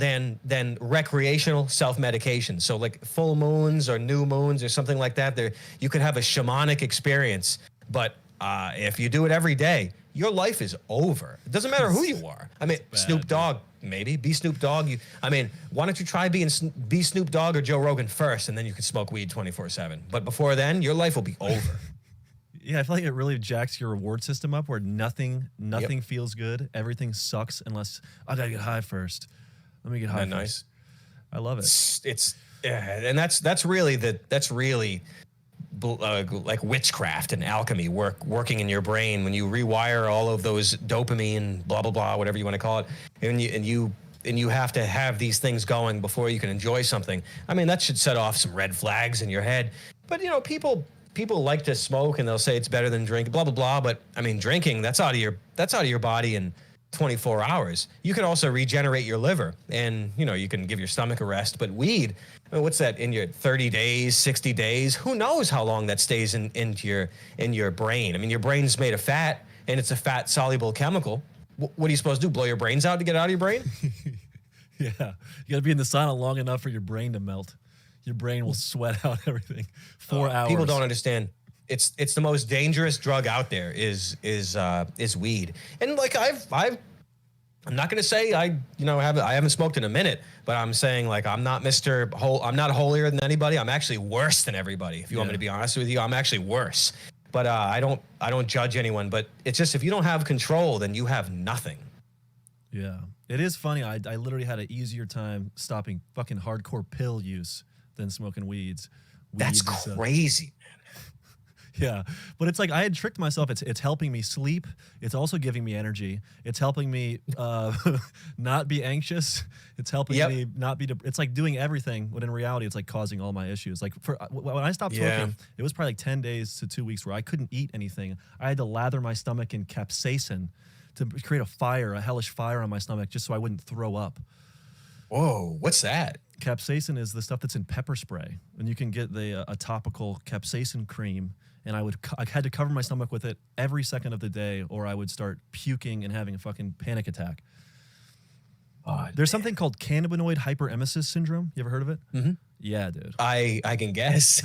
than recreational self-medication. So like full moons or new moons or something like that, there you could have a shamanic experience. But if you do it every day, your life is over. It doesn't matter who you are. I mean, Snoop Dogg, maybe be Snoop Dogg. Why don't you try be Snoop Dogg or Joe Rogan first, and then you can smoke weed 24/7. But before then, your life will be over. Yeah, I feel like it really jacks your reward system up, where nothing feels good. Everything sucks unless I gotta get high first. Let me get high. Nice. I love it. It's and that's really like witchcraft and alchemy working in your brain when you rewire all of those dopamine, blah blah blah, whatever you want to call it, and you have to have these things going before you can enjoy something. I mean, that should set off some red flags in your head. But people like to smoke and they'll say it's better than drink, blah blah blah. But I mean, drinking, that's out of your body in 24 hours. You can also regenerate your liver, and you can give your stomach a rest. But weed, I mean, what's that in your 30 days, 60 days? Who knows how long that stays in your brain? I mean, your brain's made of fat, and it's a fat soluble chemical. What are you supposed to do? Blow your brains out to get it out of your brain? Yeah, you got to be in the sauna long enough for your brain to melt. Your brain will sweat out everything. 4 hours. People don't understand. It's the most dangerous drug out there is weed. And like I'm not gonna say I haven't smoked in a minute, but I'm saying like I'm not I'm not holier than anybody. I'm actually worse than everybody. If you want me to be honest with you, I'm actually worse. But I don't judge anyone. But it's just, if you don't have control, then you have nothing. Yeah, it is funny. I literally had an easier time stopping fucking hardcore pill use than smoking weeds. That's crazy. Yeah, but it's like I had tricked myself. It's helping me sleep. It's also giving me energy. It's helping me not be anxious. It's helping me not be. It's like doing everything, but in reality, it's like causing all my issues. Like when I stopped smoking, it was probably like 10 days to 2 weeks where I couldn't eat anything. I had to lather my stomach in capsaicin to create a hellish fire on my stomach, just so I wouldn't throw up. Whoa, what's that? Capsaicin is the stuff that's in pepper spray, and you can get a topical capsaicin cream. And I had to cover my stomach with it every second of the day, or I would start puking and having a fucking panic attack. There's something called cannabinoid hyperemesis syndrome. You ever heard of it? Mm-hmm. Yeah, dude. I can guess.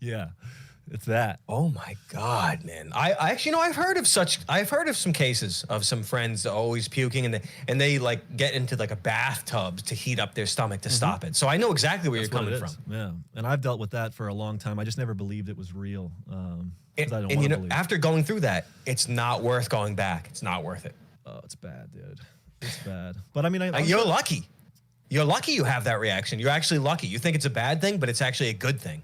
Yeah. It's that. Oh my God, man! I actually I've heard of some cases of some friends always puking, and they like get into like a bathtub to heat up their stomach to stop it. So I know exactly where you're coming from. Yeah, and I've dealt with that for a long time. I just never believed it was real. I don't and after going through that, it's not worth going back. It's not worth it. Oh, it's bad, dude. It's bad. But I mean, you're lucky. You're lucky you have that reaction. You're actually lucky. You think it's a bad thing, but it's actually a good thing.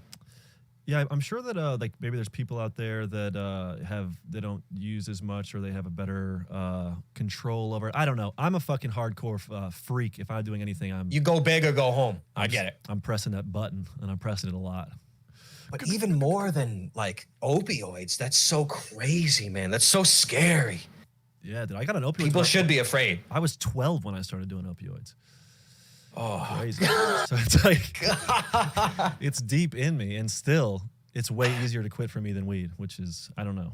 Yeah, I'm sure that like maybe there's people out there that they don't use as much, or they have a better control over it. I don't know. I'm a fucking hardcore freak. If I'm doing anything, you go big or go home. I get it. I'm pressing that button, and I'm pressing it a lot. But even more than like opioids, that's so crazy, man. That's so scary. Yeah, dude, I got an opioid. People should be afraid. I was 12 when I started doing opioids. Oh, crazy. So it's like, it's deep in me, and still it's way easier to quit for me than weed, which is, I don't know.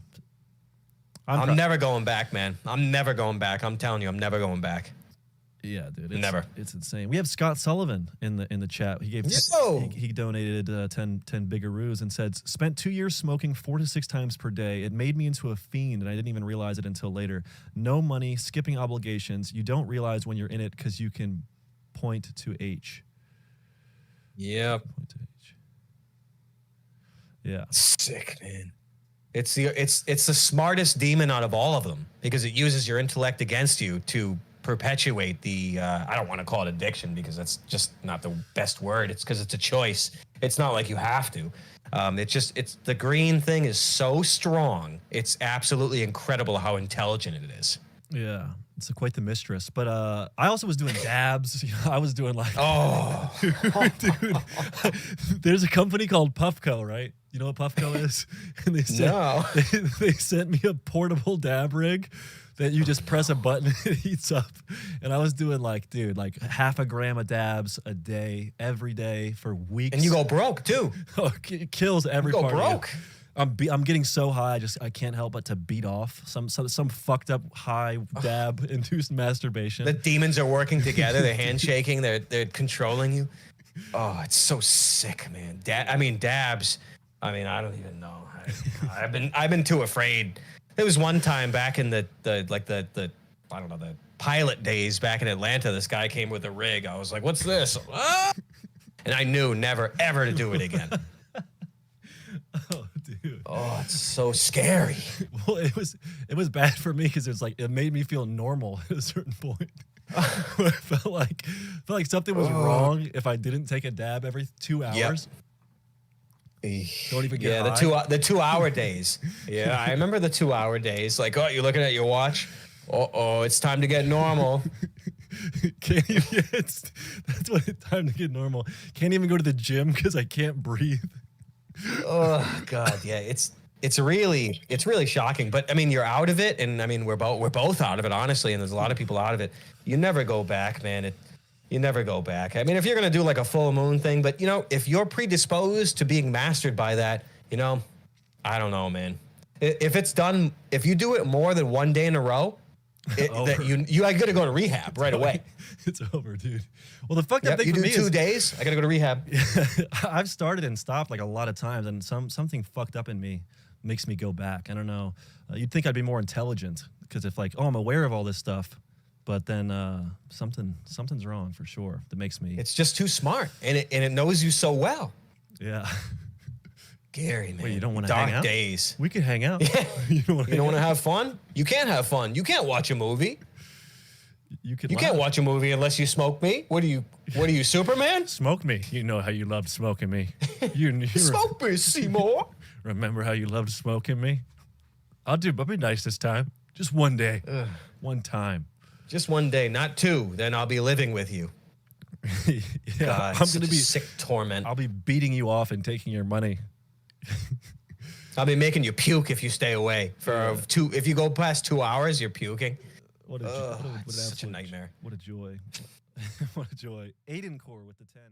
I'm never going back, man. I'm never going back. I'm telling you, I'm never going back. Yeah, dude. Never. It's insane. We have Scott Sullivan in the chat. He gave he donated 10 biggeroos and said, spent 2 years smoking 4 to 6 times per day. It made me into a fiend, and I didn't even realize it until later. No money, skipping obligations. You don't realize when you're in it because you can point to H. Yeah. Point to H. Yeah. Sick, man. It's the smartest demon out of all of them, because it uses your intellect against you to perpetuate the I don't want to call it addiction, because that's just not the best word. It's because it's a choice. It's not like you have to. It's the green thing is so strong. It's absolutely incredible how intelligent it is. Yeah, it's quite the mistress. But I also was doing dabs. I was doing like, dude. There's a company called Puffco, right? You know what Puffco is? And they sent me a portable dab rig that you just press a button and it heats up. And I was doing like half a gram of dabs a day, every day for weeks. And you go broke too. Oh, it kills every part. You go broke. I'm getting so high, I can't help but to beat off some fucked up high dab induced masturbation. The demons are working together. They're handshaking. They're controlling you. Oh, it's so sick, man. I mean, dabs. I mean, I don't even know. I've been too afraid. There was one time back in the I don't know, the pilot days back in Atlanta. This guy came with a rig. I was like, "What's this?" Ah! And I knew never ever to do it again. Oh, dude. Oh, it's so scary. Well, it was bad for me because it made me feel normal at a certain point. I felt like something was wrong if I didn't take a dab every 2 hours. Yep. Don't even get high. The 2 hour days. Yeah, I remember the 2 hour days. Like, oh, you're looking at your watch. Oh, it's time to get normal. Can't even, that's what it's time to get normal. Can't even go to the gym because I can't breathe. Oh God, yeah, it's really shocking. But I mean, you're out of it, and I mean, we're both out of it, honestly. And there's a lot of people out of it. You never go back, man. You never go back. I mean, if you're gonna do like a full moon thing, but you know, if you're predisposed to being mastered by that, you know, I don't know, man. If it's done, if you do it more than one day in a row, I gotta go to rehab right away. It's over, dude. Well, the fucked up thing for me is 2 days. I gotta go to rehab. I've started and stopped like a lot of times, and something fucked up in me makes me go back. I don't know. You'd think I'd be more intelligent because if like, oh, I'm aware of all this stuff, but then something's wrong for sure. That makes me. It's just too smart, and it knows you so well. Yeah. Gary, man. Wait, you don't want to hang out? Dark days. We could hang out. Yeah. You don't want to have fun? You can't have fun. You can't watch a movie. You can't watch a movie unless you smoke me. What are you, Superman? Smoke me. You know how you loved smoking me. You Smoke me, Seymour. Remember how you loved smoking me? I'll be nice this time. Just one day. One time. Just one day, not two. Then I'll be living with you. Yeah, God, I'm gonna be sick torment. I'll be beating you off and taking your money. I'll be making you puke if you stay away for if you go past 2 hours, you're puking. What a such a nightmare. What a joy. What a joy. Aiden Core with the 10.